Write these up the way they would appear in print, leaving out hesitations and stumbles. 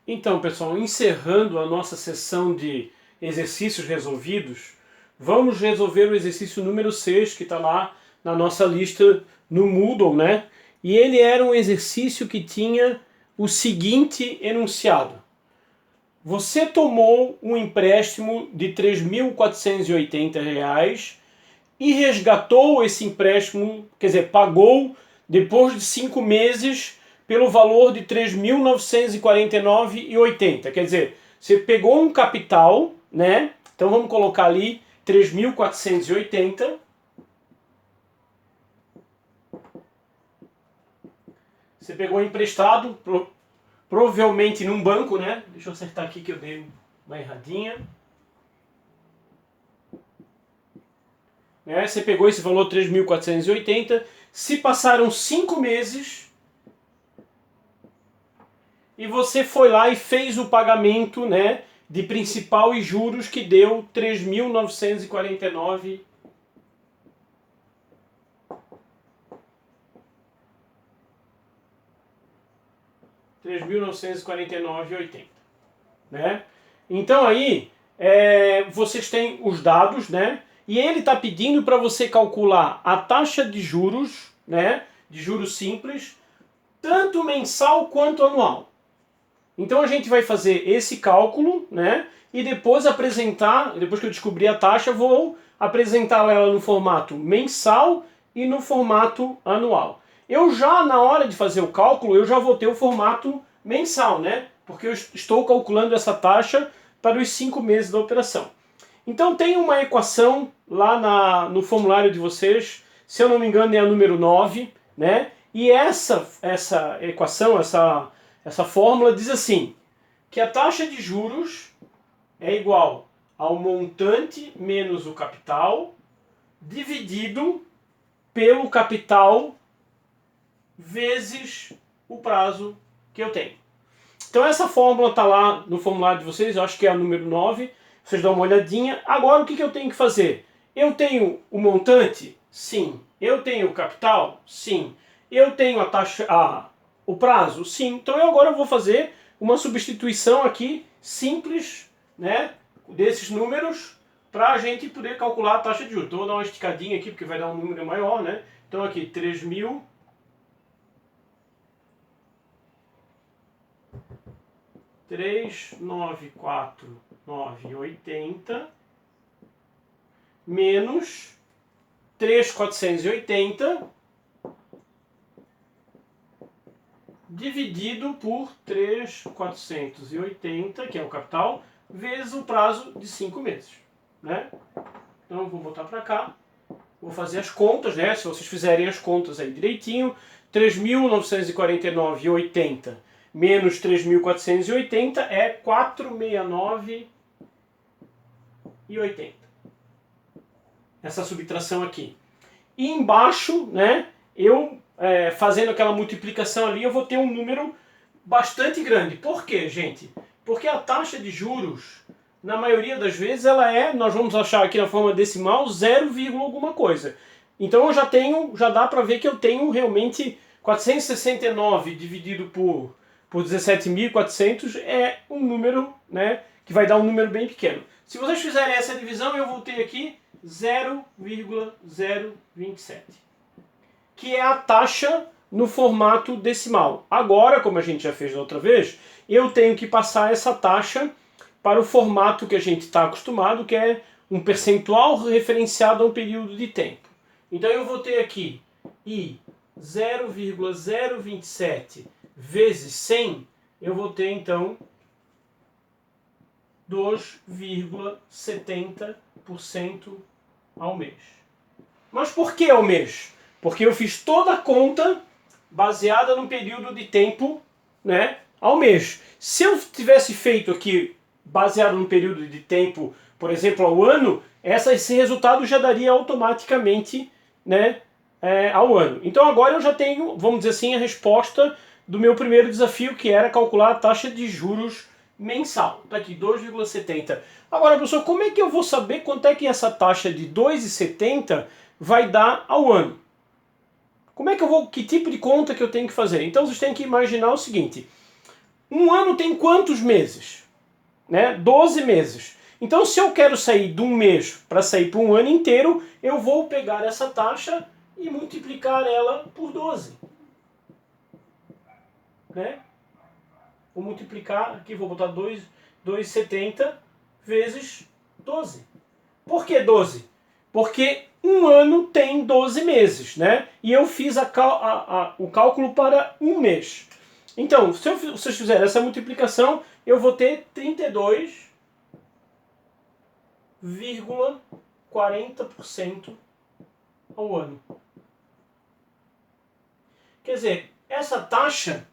Então, pessoal, encerrando a nossa sessão de exercícios resolvidos, vamos resolver o exercício número 6, que está lá na nossa lista no Moodle, né? E ele era um exercício que tinha o seguinte enunciado. Você tomou um empréstimo de R$ 3.480 e resgatou esse empréstimo, quer dizer, pagou depois de 5 meses pelo valor de R$ 3.949,80. Quer dizer, você pegou um capital, né? Então vamos colocar ali 3.480. Você pegou emprestado, provavelmente num banco, né? Deixa eu acertar aqui que eu dei uma erradinha. Você pegou esse valor 3.480. Se passaram 5 meses e você foi lá e fez o pagamento, né, de principal e juros, que deu 3.949 3.949,80, né? Então aí vocês têm os dados, né? E ele está pedindo para você calcular a taxa de juros, né? De juros simples, tanto mensal quanto anual. Então a gente vai fazer esse cálculo, né? E depois apresentar, depois que eu descobrir a taxa, vou apresentar ela no formato mensal e no formato anual. Eu já, na hora de fazer o cálculo, eu já vou ter o formato mensal, né? Porque eu estou calculando essa taxa para os 5 meses da operação. Então tem uma equação lá no formulário de vocês, se eu não me engano é a número 9, né? E essa equação, essa fórmula diz assim, que a taxa de juros é igual ao montante menos o capital dividido pelo capital vezes o prazo que eu tenho. Então essa fórmula está lá no formulário de vocês, eu acho que é a número 9, vocês dão uma olhadinha. Agora o que eu tenho que fazer? Eu tenho o montante? Sim. Eu tenho o capital? Sim. Eu tenho a taxa, o prazo? Sim. Então eu agora vou fazer uma substituição aqui simples, né, desses números para a gente poder calcular a taxa de juros. Então eu vou dar uma esticadinha aqui porque vai dar um número maior, né? Então aqui 3.949,80 menos 3.480 dividido por 3.480, que é o capital, vezes o prazo de 5 meses, né? Então vou botar para cá, vou fazer as contas, né? Se vocês fizerem as contas aí direitinho, 3.949,80 menos 3.480 é 469,80. Essa subtração aqui. E embaixo, né, eu fazendo aquela multiplicação ali, eu vou ter um número bastante grande. Por quê, gente? Porque a taxa de juros, na maioria das vezes, nós vamos achar aqui na forma decimal, 0, alguma coisa. Então eu já dá para ver que eu tenho realmente 469 dividido por 17.400 é um número, né, que vai dar um número bem pequeno. Se vocês fizerem essa divisão, eu vou ter aqui 0,027, que é a taxa no formato decimal. Agora, como a gente já fez da outra vez, eu tenho que passar essa taxa para o formato que a gente está acostumado, que é um percentual referenciado a um período de tempo. Então eu vou ter aqui I 0,027 vezes 100, eu vou ter então 2,70% ao mês. Mas por que ao mês? Porque eu fiz toda a conta baseada no período de tempo, né, ao mês. Se eu tivesse feito aqui baseado no período de tempo, por exemplo, ao ano, esse resultado já daria automaticamente, né, ao ano. Então agora eu já tenho, vamos dizer assim, a resposta do meu primeiro desafio, que era calcular a taxa de juros mensal. Está aqui, 2,70. Agora, professor, como é que eu vou saber quanto é que essa taxa de 2,70 vai dar ao ano? Como é que eu vou, que tipo de conta que eu tenho que fazer? Então vocês têm que imaginar o seguinte, Um ano tem quantos meses? Né? 12 meses. Então, se eu quero sair de um mês para sair para um ano inteiro, eu vou pegar essa taxa e multiplicar ela por 12. Né? Vou multiplicar, aqui vou botar 2,70 vezes 12. Por que 12? Porque um ano tem 12 meses, né? E eu fiz o cálculo para um mês. Então, se vocês fizerem essa multiplicação, eu vou ter 32,40% ao ano. Quer dizer, essa taxa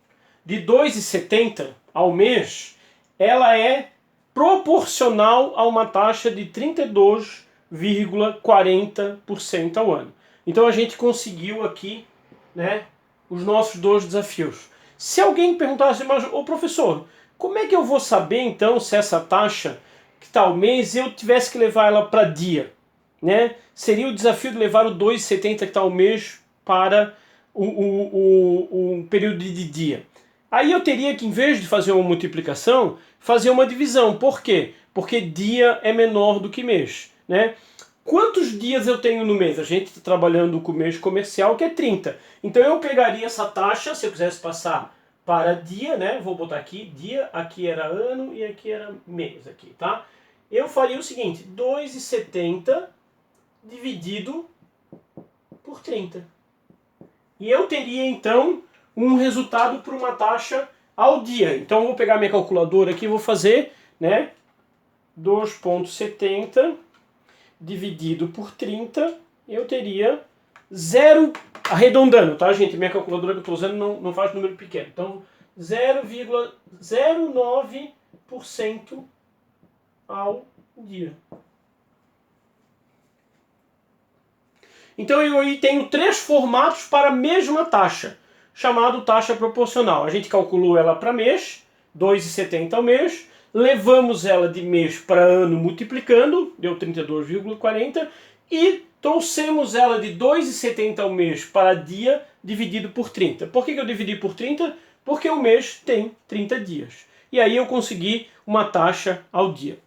de 2,70 ao mês, ela é proporcional a uma taxa de 32,40% ao ano. Então a gente conseguiu aqui, né, os nossos dois desafios. Se alguém perguntasse, mas ô professor, como é que eu vou saber então se essa taxa que está ao mês eu tivesse que levar ela para dia? Né? Seria o desafio de levar o 2,70 que está ao mês para um período de dia. Aí eu teria que, em vez de fazer uma multiplicação, fazer uma divisão. Por quê? Porque dia é menor do que mês. Né? Quantos dias eu tenho no mês? A gente está trabalhando com o mês comercial, que é 30. Então eu pegaria essa taxa, se eu quisesse passar para dia, né? Vou botar aqui dia, aqui era ano e aqui era mês. Aqui, tá? Eu faria o seguinte, 2,70 dividido por 30. E eu teria, então, um resultado por uma taxa ao dia. Então, eu vou pegar minha calculadora aqui e vou fazer, né, 2,70 dividido por 30, eu teria 0, arredondando, tá, gente? Minha calculadora que eu estou usando não faz número pequeno. Então, 0,09% ao dia. Então eu aí tenho 3 formatos para a mesma taxa, chamado taxa proporcional. A gente calculou ela para mês, 2,70 ao mês, levamos ela de mês para ano multiplicando, deu 32,40, e trouxemos ela de 2,70 ao mês para dia dividido por 30. Por que eu dividi por 30? Porque o mês tem 30 dias. E aí eu consegui uma taxa ao dia.